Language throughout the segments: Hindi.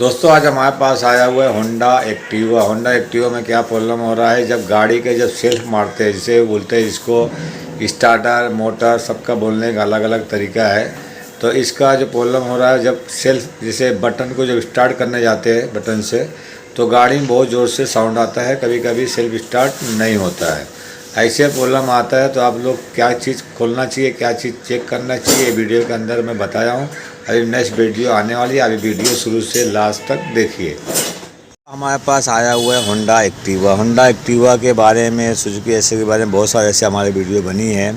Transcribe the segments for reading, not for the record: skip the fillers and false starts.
दोस्तों आज हमारे पास आया हुआ है होंडा एक्टिवा में क्या प्रॉब्लम हो रहा है। जब गाड़ी के जब सेल्फ मारते हैं, जिसे बोलते हैं जिसको स्टार्टर मोटर, सबका बोलने का अलग अलग तरीका है। तो इसका जो प्रॉब्लम हो रहा है, जब सेल्फ जैसे बटन को जब स्टार्ट करने जाते हैं बटन से, तो गाड़ी में बहुत ज़ोर से साउंड आता है, कभी कभी सेल्फ स्टार्ट नहीं होता है। ऐसे प्रॉब्लम आता है तो आप लोग क्या चीज़ खोलना चाहिए, क्या चीज़ चेक करना चाहिए, वीडियो के अंदर मैं बताया हूँ। अभी नेक्स्ट वीडियो आने वाली है, अभी वीडियो शुरू से लास्ट तक देखिए। हमारे पास आया हुआ है होंडा एक्टिवा के बारे में, सुजुकी ऐसे के बारे में बहुत सारे ऐसे हमारे वीडियो बनी है।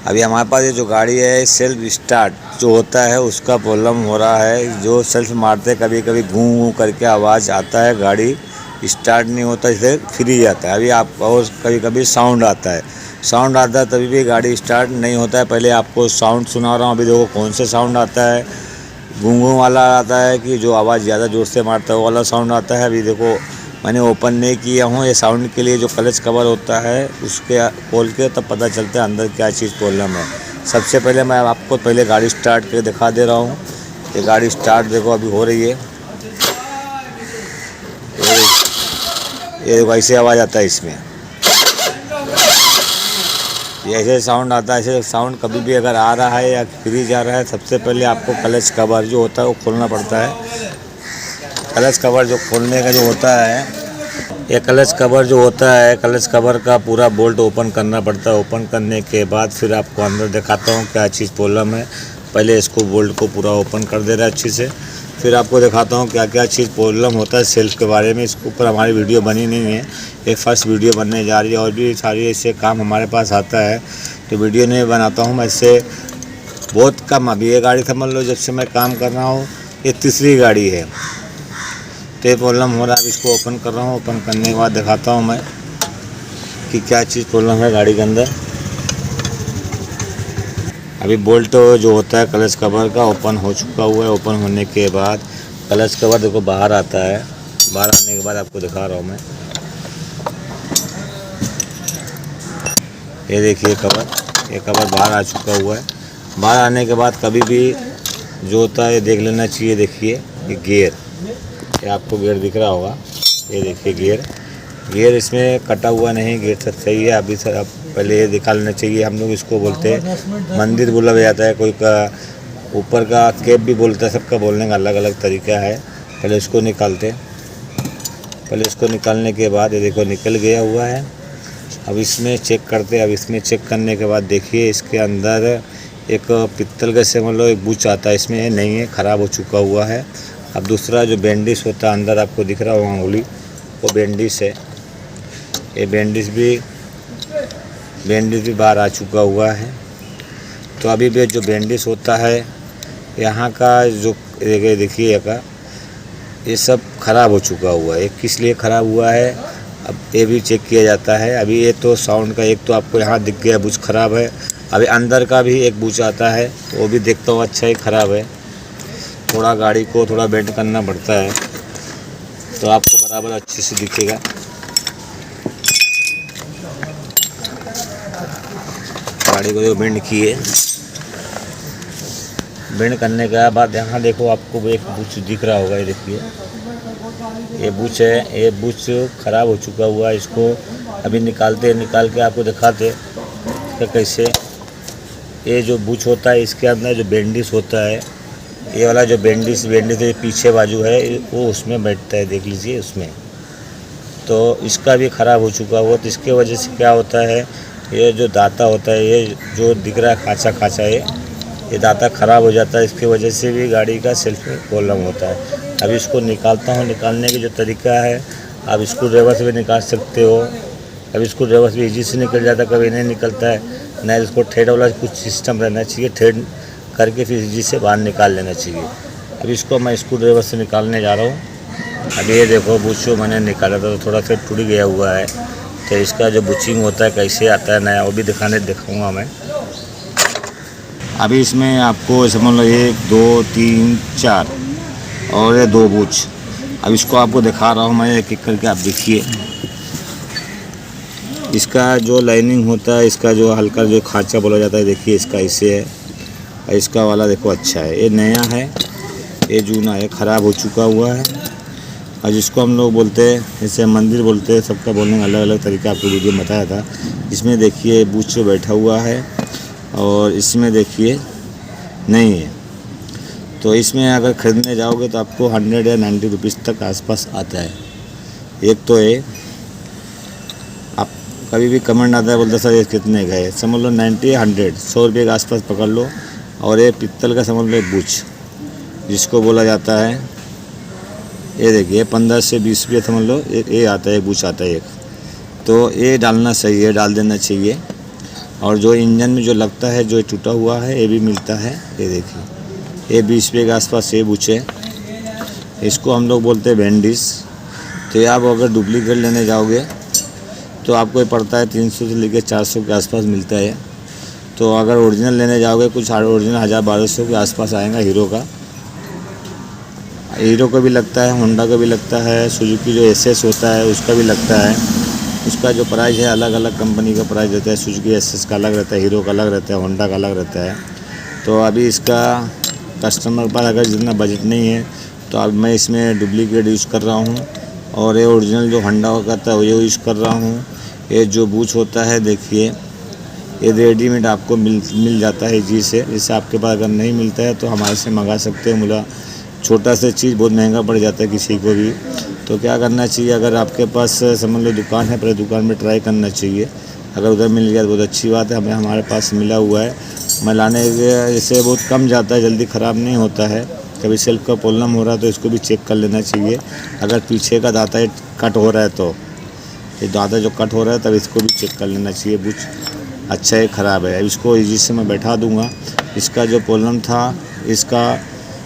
अभी हमारे पास ये जो गाड़ी है, सेल्फ स्टार्ट जो होता है उसका प्रॉब्लम हो रहा है। जो सेल्फ मारते कभी कभी घूं घूं करके आवाज़ आता है, गाड़ी स्टार्ट नहीं होता, इसे फ्री जाता है। अभी आप और कभी कभी साउंड आता है तभी भी गाड़ी स्टार्ट नहीं होता है। पहले आपको साउंड सुना रहा हूँ, अभी देखो कौन से साउंड आता है। घूं वाला आता है कि जो आवाज़ ज़्यादा जोर से मारता है वो वाला साउंड आता है। अभी देखो मैंने ओपन नहीं किया हूँ, ये साउंड के लिए जो क्लच कवर होता है उसके खोल के तब पता चलता है अंदर क्या चीज़ प्रॉब्लम है। सबसे पहले मैं आपको पहले गाड़ी स्टार्ट करके दिखा दे रहा हूँ। ये गाड़ी स्टार्ट देखो अभी हो रही है, ये देखो ऐसे आवाज़ आता है इसमें, ये ऐसे साउंड आता है। ऐसे साउंड कभी भी अगर आ रहा है या फ्री जा रहा है, सबसे पहले आपको क्लच कवर जो होता है वो खोलना पड़ता है। क्लच कवर जो खोलने का जो होता है, ये क्लच कवर जो होता है, क्लच कवर का पूरा बोल्ट ओपन करना पड़ता है। ओपन करने के बाद फिर आपको अंदर दिखाता हूँ क्या चीज़ प्रॉब्लम है। पहले इसको बोल्ट को पूरा ओपन कर दे रहा है अच्छी से, फिर आपको दिखाता हूँ क्या क्या चीज़ प्रॉब्लम होता है सेल्फ के बारे में। इसके ऊपर हमारी वीडियो बनी नहीं है, ये फर्स्ट वीडियो बनने जा रही है। और भी सारी ऐसे काम हमारे पास आता है तो वीडियो नहीं बनाता हूँ मैं, इससे बहुत कम। अभी ये गाड़ी समझ लो जब से मैं काम कर रहा हूँ ये तीसरी गाड़ी है, तो ये प्रॉब्लम हो रहा है। अब इसको ओपन कर रहा हूँ, ओपन करने के बाद दिखाता हूँ मैं कि क्या चीज़ प्रॉब्लम है गाड़ी के अंदर। अभी बोल्ट जो होता है क्लच कवर का ओपन हो चुका हुआ है। ओपन होने के बाद क्लच कवर देखो बाहर आता है। बाहर आने के बाद आपको दिखा रहा हूँ मैं, ये देखिए कवर, ये कवर बाहर आ चुका हुआ है। बाहर आने के बाद कभी भी जो होता है देख लेना चाहिए। देखिए ये गियर, ये आपको गियर दिख रहा होगा, ये देखिए गियर इसमें कटा हुआ नहीं, गियर सब सही है। अभी सर अब पहले ये दिखा लेना चाहिए। हम लोग इसको बोलते हैं मंदिर बोला जाता है, कोई का ऊपर का कैप भी बोलता है, सबका बोलने का अलग अलग तरीका है। पहले इसको निकालते, पहले इसको निकालने के बाद ये देखो निकल गया हुआ है। अब इसमें चेक करते, अब इसमें चेक करने के बाद देखिए इसके अंदर एक पित्तल का से मतलब एक बुच आता है, इसमें नहीं है, ख़राब हो चुका हुआ है। अब दूसरा जो बैंडिश होता है अंदर आपको दिख रहा होगा उंगली, वो बैंडिश है। ये बैंडिश भी बाहर आ चुका हुआ है। तो अभी भी जो बैंडिश होता है यहाँ का जो देखिए का ये सब ख़राब हो चुका हुआ है। किस लिए ख़राब हुआ है अब ये भी चेक किया जाता है। अभी ये तो साउंड का एक तो आपको यहाँ दिख गया बुच ख़राब है। अभी अंदर का भी एक बुच आता है, वो भी देखता हूँ अच्छा ही ख़राब है। थोड़ा गाड़ी को थोड़ा बेंड करना पड़ता है तो आपको बराबर अच्छे से दिखेगा। गाड़ी को जो बेंड किए, बेंड करने के बाद यहाँ देखो आपको एक बुच दिख रहा होगा, ये देखिए ये बुच है, ये बुच ख़राब हो चुका हुआ है। इसको अभी निकाल के आपको दिखाते कि कैसे ये जो बुच होता है इसके अंदर जो बैंडिश होता है, ये वाला जो बैंडिश पीछे बाजू है वो उसमें बैठता है, देख लीजिए उसमें। तो इसका भी ख़राब हो चुका हुआ, तो इसके वजह से क्या होता है, ये जो दाता होता है, ये जो दिख रहा है खाँचा ये दाता ख़राब हो जाता है। इसकी वजह से भी गाड़ी का सेल्फ में प्रॉब्लम होता है। अभी इसको निकालता हूँ, निकालने की जो तरीका है आप स्क्रू ड्राइवर से भी निकाल सकते हो। अभी स्क्रू ड्राइवर से भी ईजी से निकल जाता है, कभी नहीं निकलता है। नहीं इसको थ्रेड वाला कुछ सिस्टम रहना चाहिए, थ्रेड करके फिर ईजी से बाहर निकाल लेना चाहिए। अभी इसको मैं स्क्रू ड्राइवर से निकालने जा रहा हूँ। अभी ये देखो बुच मैंने निकाला था तो थोड़ा सा टूट गया हुआ है, तो इसका जो बुचिंग होता है कैसे आता है नया, वो भी दिखाऊँगा मैं। अभी इसमें आपको समझ लो 1 2 3 4 और ये 2 बुच। अब इसको आपको दिखा रहा हूँ मैं एक एक करके, आप देखिए इसका जो लाइनिंग होता है, इसका जो हल्का जो खांचा बोला जाता है, देखिए इसका ऐसे है। इसका वाला देखो अच्छा है, ये नया है, ये जूना है, ख़राब हो चुका हुआ है। और जिसको हम लोग बोलते हैं, जैसे मंदिर बोलते हैं, सबका बोलने का अलग अलग तरीका आपको वीडियो में बताया था। इसमें देखिए बूच पे बैठा हुआ है और इसमें देखिए नहीं है। तो इसमें अगर ख़रीदने जाओगे तो आपको 100 या 90 रुपीज़ तक आसपास आता है। एक तो है, आप कभी भी कमेंट आता है बोलते सर ये कितने का है, समझ लो 90 100 100 रुपये के आसपास पकड़ लो। और ये पित्तल का समझ लो एक बूच, जिसको बोला जाता है, ये देखिए 15 से 20 रुपये समझ लो ये आता है, बूच आता है एक। तो ये डालना सही है, डाल देना चाहिए। और जो इंजन में जो लगता है, जो टूटा हुआ है, ये भी मिलता है। ये देखिए ये 20 रुपये के आसपास ये बूच है। इसको हम लोग बोलते हैं बैंडिस। तो ये आप अगर डुप्लीकेट लेने जाओगे तो आपको ये पड़ता है 300 से लेकर 400 के आसपास मिलता है। तो अगर ओरिजिनल लेने जाओगे कुछ ओरिजिनल 1000-1200 के आसपास आएगा। हीरो का भी लगता है, होंडा का भी लगता है, सुजुकी जो एसएस होता है उसका भी लगता है। उसका जो प्राइस है अलग अलग कंपनी का प्राइस रहता है। सुजुकी एसएस का अलग रहता है, हीरो का अलग रहता है, होंडा का अलग रहता है। तो अभी इसका कस्टमर के पास अगर जितना बजट नहीं है तो अब मैं इसमें डुप्लीकेट यूज़ कर रहा हूँ। और ये ओरिजिनल जो होंडा का था वो यूज़ कर रहा हूँ। ये जो बूच होता है देखिए, ये रेडीमेड आपको मिल जाता है जी से। जैसे आपके पास अगर नहीं मिलता है तो हमारे से मंगा सकते हो। मुला छोटा सा चीज़ बहुत महंगा पड़ जाता है किसी को भी। तो क्या करना चाहिए, अगर आपके पास समझ लो दुकान है, पहले दुकान में ट्राई करना चाहिए। अगर उधर मिल गया तो बहुत अच्छी बात है। हमारे पास मिला हुआ है। मैं लाने के इससे बहुत कम जाता है, जल्दी ख़राब नहीं होता है। कभी सेल्फ का प्रॉब्लम हो रहा है तो इसको भी चेक कर लेना चाहिए। अगर पीछे का दाता कट हो रहा है तो ये दाता जो कट हो रहा है तब इसको भी चेक कर लेना चाहिए। बुच अच्छा है, ख़राब है। अब इसको इजी से मैं बैठा दूंगा। इसका जो प्रॉब्लम था, इसका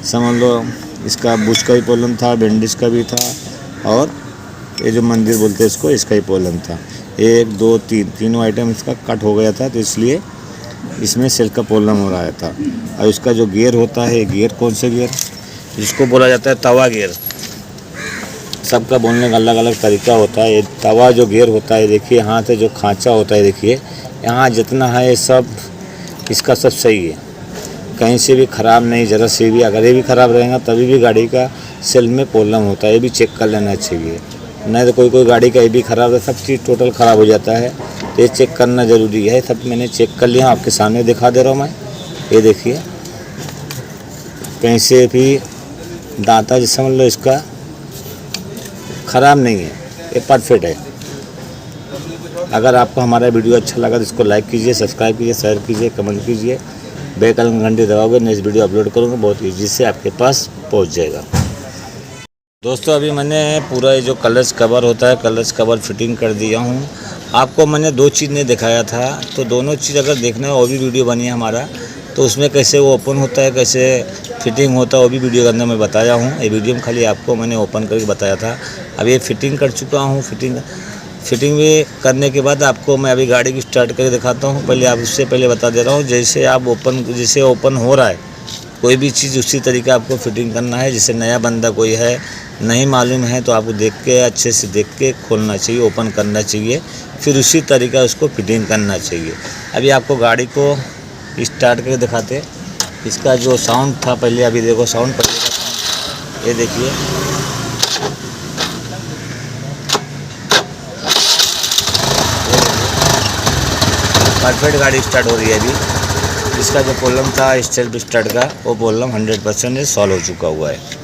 समझ लो इसका बुच का भी प्रॉब्लम था, बैंडिस का भी था, और ये जो मंदिर बोलते हैं इसको, इसका ही प्रॉब्लम था। 1 2 3 तीनों आइटम इसका कट हो गया था। तो इसलिए इसमें सेल का प्रॉब्लम हो रहा था। और इसका जो गियर होता है, गियर कौन से गियर, जिसको बोला जाता है तवा गियर। सबका बोलने का अलग अलग तरीका होता है। ये तवा जो गियर होता है देखिए, यहाँ से जो खांचा होता है देखिए, यहाँ जितना है ये सब इसका सब सही है, कहीं से भी ख़राब नहीं, ज़रा से भी। अगर ये भी ख़राब रहेगा तभी भी गाड़ी का सेल में प्रॉब्लम होता है। ये भी चेक कर लेना चाहिए, नहीं तो कोई गाड़ी का ये भी ख़राब है, सब चीज़ टोटल ख़राब हो जाता है। तो ये चेक करना ज़रूरी है। सब मैंने चेक कर लिया, आपके सामने दिखा दे रहा हूँ मैं। ये देखिए कहीं से भी दांता जिस समझ लो इसका ख़राब नहीं है, ये परफेक्ट है। अगर आपको हमारा वीडियो अच्छा लगा तो इसको लाइक कीजिए, सब्सक्राइब कीजिए, शेयर कीजिए, कमेंट कीजिए। बेल आइकन घंटी दबाओगे, नेक्स्ट वीडियो अपलोड करूँगा बहुत ईजी से आपके पास पहुँच जाएगा। दोस्तों अभी मैंने पूरा ये जो कलच कवर होता है, कलच कवर फिटिंग कर दिया हूँ। आपको मैंने 2 चीज़ नहीं दिखाया था, तो दोनों चीज़ अगर देखना है वो भी वीडियो बनी है हमारा। तो उसमें कैसे वो ओपन होता है, कैसे फिटिंग होता है, वो भी वीडियो के अंदर मैं बताया हूँ। ये वीडियो में खाली आपको मैंने ओपन करके बताया था। अब ये फिटिंग कर चुका हूँ। फिटिंग भी करने के बाद आपको मैं अभी गाड़ी की स्टार्ट करके दिखाता हूँ। पहले आप उससे पहले बता दे रहा हूँ, जैसे आप जैसे ओपन हो रहा है कोई भी चीज़, उसी तरीके आपको फिटिंग करना है। जैसे नया बंदा कोई है, नहीं मालूम है, तो आपको देख के अच्छे से देख के खोलना चाहिए, ओपन करना चाहिए, फिर उसी तरीका उसको फिटिंग करना चाहिए। अभी आपको गाड़ी को स्टार्ट करके दिखाते। इसका जो साउंड था पहले, अभी देखो साउंड पहले का साउंड, ये देखिए परफेक्ट गाड़ी स्टार्ट हो रही है अभी। इसका जो प्रॉब्लम था सेल्फ स्टार्ट का, वो प्रॉब्लम 100% सॉल्व हो चुका हुआ है।